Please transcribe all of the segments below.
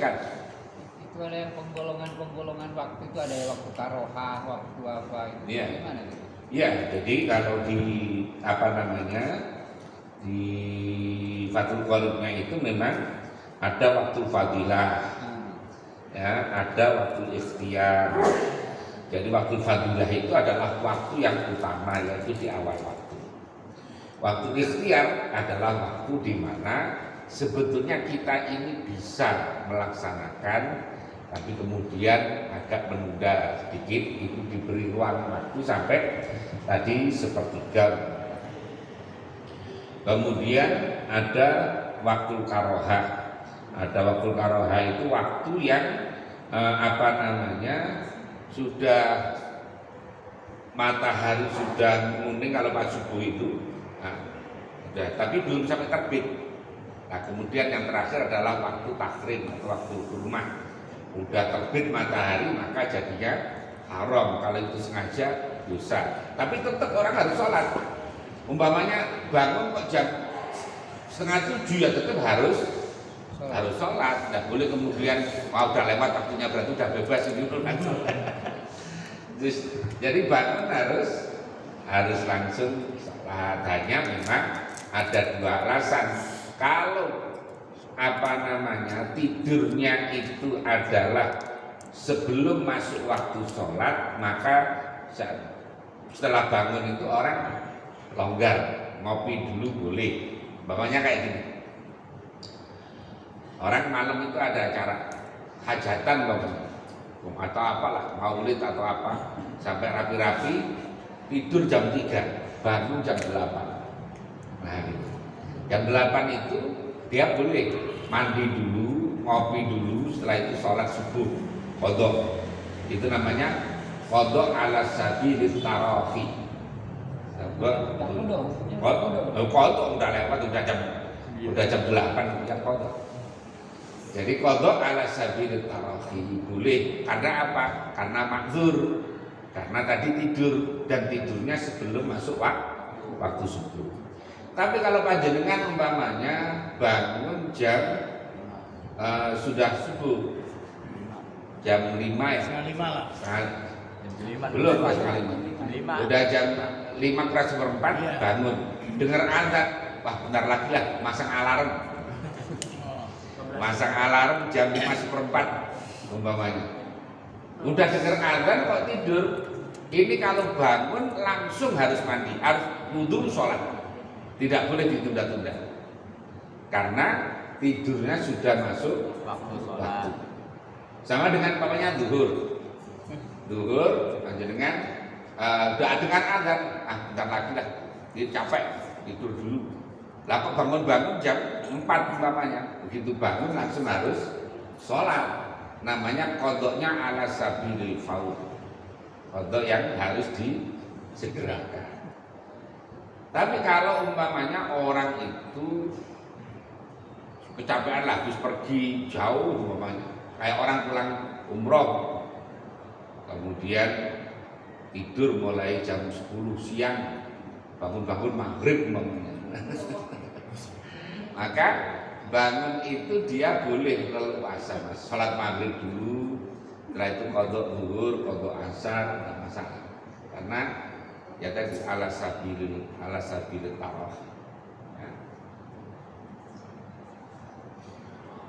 silakan. Itu ada yang penggolongan waktu itu, ada yang waktu karohah, waktu apa itu. Iya. Gimana gitu? Ya, jadi kalau di di Fathul Qoribnya itu memang ada waktu fadilah, ya, ada waktu ikhtiar. Jadi waktu fadilah itu adalah waktu yang utama, yaitu di awal waktu. Waktu ikhtiar adalah waktu di mana sebetulnya kita ini bisa melaksanakan, tapi kemudian agak menunda sedikit, itu diberi ruang waktu sampai tadi sepertiga. Kemudian ada waktu karohah. Ada waktu karohah itu waktu yang sudah matahari sudah menguning kalau pas subuh itu, sudah, tapi belum sampai terbit. Nah, kemudian yang terakhir adalah waktu takrim atau waktu rumah. Udah terbit matahari maka jadinya haram, kalau itu sengaja dosa. Tapi tetap orang harus sholat. Umpamanya bangun kok jam 6:30 ya tetap harus sholat. Tidak boleh kemudian udah lewat waktunya berarti udah bebas ini. Terus, jadi bangun harus langsung sholat. Hanya memang ada dua alasan. Kalau tidurnya itu adalah sebelum masuk waktu sholat, maka setelah bangun itu orang longgar, ngopi dulu boleh. Bapaknya kayak gini, orang malam itu ada acara hajatan atau apalah, maulid atau apa, sampai rapi-rapi, tidur jam 3, bangun jam 8. Nah gitu. Jam 8 itu dia boleh mandi dulu, ngopi dulu, setelah itu sholat subuh, qadha. Itu namanya qadha ala sabilit tarafi. Qadha udah lewat, udah jam 8 yang qadha. Jadi qadha ala sabilit tarafi boleh. Karena apa? Karena makzur. Karena tadi tidur, dan tidurnya sebelum masuk waktu subuh. Tapi kalau panjenengan umpamanya bangun jam sudah subuh jam 5 ya? Setengah 5 lah. Belum pas setengah 5. Udah jam 5 kurang seperempat bangun. Dengar azan, wah bentar lagi lah, masang alarm. Masang alarm jam 5 seperempat umpamanya. Udah dengar azan kok tidur. Ini kalau bangun langsung harus mandi, harus wudu sholat. Tidak boleh ditunda-tunda. Karena tidurnya sudah masuk waktu. Sama dengan papanya zuhur. Zuhur dengan dengan azan, bentar lagi lah, dia capek, tidur dulu. Lah kok bangun-bangun jam 4 umpamanya. Begitu bangun langsung harus sholat. Namanya qadha ala sabilil faur. Qadha yang harus disegerakan. Tapi kalau umpamanya orang itu kecapean lah, habis pergi jauh umpamanya, kayak orang pulang umroh, kemudian tidur mulai jam 10 siang, bangun-bangun maghrib umpamanya. Maka bangun itu dia boleh leluasa, mas, sholat maghrib dulu, setelah itu qadha zuhur, qadha asar, tidak masalah. Karena ya tadi ala sabilil taraf. Ya.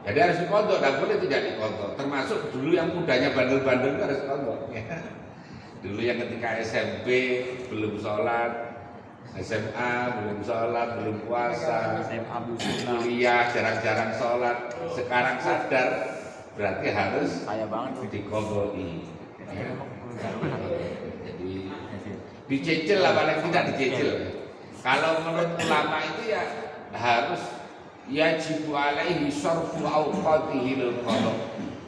Jadi harus diqadha, tidak boleh tidak diqadha. Termasuk dulu yang mudanya bandel-bandel harus diqadha. Ya. Dulu yang ketika SMP belum sholat, SMA belum sholat, belum puasa, kuliah jarang-jarang sholat, sekarang sadar berarti harus diqadha'i. Ya. Jadi dicicil lah, paling tidak dicicil. Kalau menurut ulama itu ya harus yajibu alaihi syarfu awqatihi lil qadha.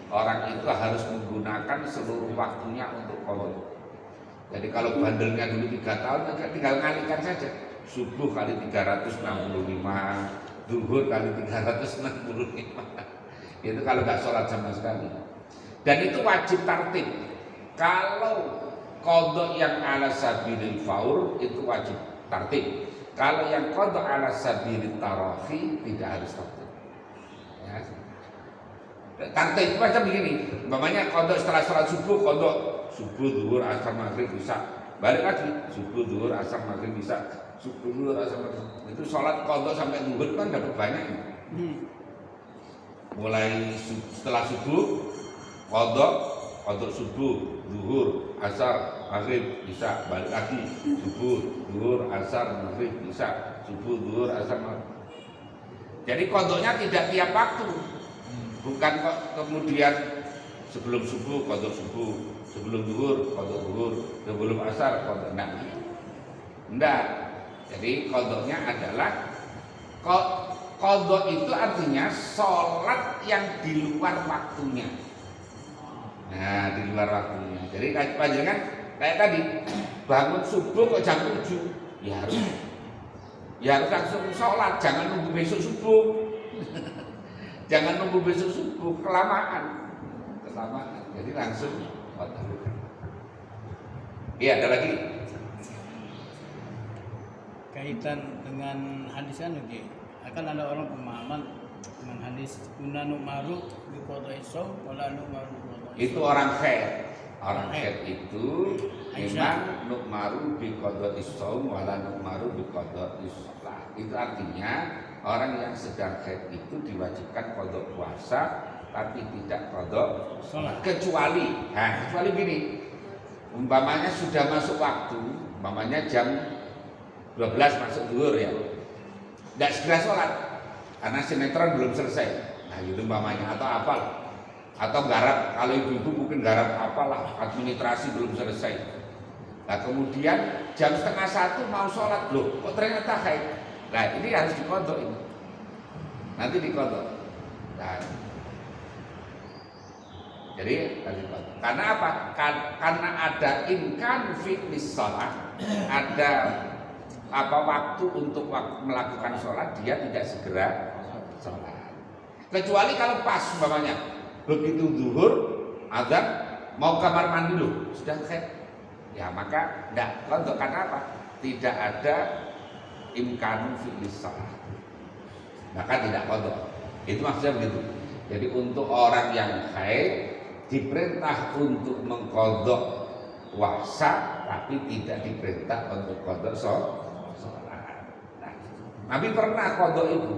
Orang itu harus menggunakan seluruh waktunya untuk qadha. Jadi kalau bandelnya dulu 3 tahun, tinggal ngalikan saja. Subuh kali 365, zuhur kali 365. Itu kalau nggak sholat sama sekali. Dan itu wajib tartib. Kalau qadha yang ala sabilil faur itu wajib tartib. Kalau yang qadha ala sabilit tarafi tidak harus tartib. Ya. Tante itu macam begini, umpamanya kodok setelah sholat subuh, kodok subuh, zuhur, asar, maghrib, isya, balik lagi subuh, zuhur, asar, maghrib, isya, subuh, zuhur, asar, maghrib. Itu sholat kodok sampai zuhur kan dapat banyak. Mulai setelah subuh, kodok subuh, zuhur, asar, maghrib, isya, balik lagi subuh, zuhur, asar, maghrib, isya, subuh, zuhur, asar, maghrib. Jadi kodoknya tidak tiap waktu. Bukan kok kemudian sebelum subuh kodok subuh, sebelum zuhur kodok zuhur, sebelum asar kodok enggak. Jadi kodoknya adalah kodok itu artinya sholat yang di luar waktunya. Nah, di luar waktunya. Jadi panjenengan kayak tadi bangun subuh kok jam 7, ya harus langsung sholat, jangan nunggu besok subuh. Jangan nunggu besok subuh, kelamaan. Jadi langsung kodok. Iya, ada lagi. Kaitan dengan hadis Ki, akan ada orang pemahaman dengan hadis kunna nu'maru bi qada'i shaum wala nu'maru bi qada'i. Itu orang khair. Orang khair itu memang nu'maru bi qada'i shaum wala nu'maru bi qada'i shalah. Itu artinya orang yang sedang haid itu diwajibkan qada puasa tapi tidak qada salat. Kecuali gini. Umpamanya sudah masuk waktu, umpamanya jam 12 masuk zuhur ya. Tidak segera sholat karena sinetron belum selesai. Nah, itu umpamanya atau apa? Atau garap, kalau ibu-ibu mungkin garap apalah, administrasi belum selesai. Nah, kemudian jam 12:30 mau sholat, loh kok ternyata haid. Nah, ini harus dikodok ini. Nanti dikodok. Nah, jadi harus dikodok. Karena apa? Karena ada imkan fitness sholat, ada waktu untuk melakukan sholat, dia tidak segera sholat. Kecuali kalau pas umpamanya begitu zuhur, azan mau kamar mandi loh, sudah haid. Ya maka tidak kodok. Karena apa? Tidak ada imkanu fi'lis salat, maka tidak kodok. Itu maksudnya begitu. Jadi untuk orang yang haid diperintah untuk mengkodok puasa, tapi tidak diperintah untuk kodok sholat. Nah, Nabi pernah kodok itu.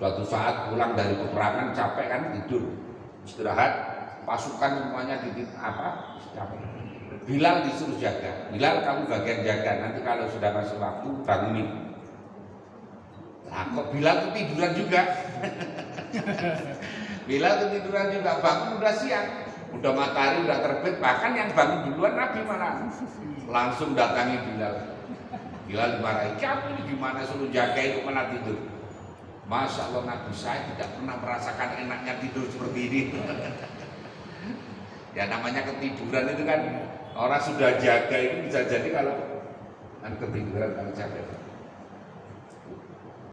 Suatu saat pulang dari peperangan capek kan, tidur istirahat, pasukan semuanya capek. Bilal disuruh jaga. Bilal kamu bagian jaga, nanti kalau sudah masuk waktu bangunin. Nah, kok Bilal ketiduran juga? Bilal ketiduran juga, bangun udah siang, udah matahari udah terbit, bahkan yang bangun duluan Nabi malah langsung datangi Bilal. Bilal dimarahi, kamu ini gimana suruh jaga itu malah tidur? Masya Allah, Nabi saya tidak pernah merasakan enaknya tidur seperti ini. Ya namanya ketiduran itu kan, orang sudah jaga itu bisa jadi kalau ketiduran kalau capek.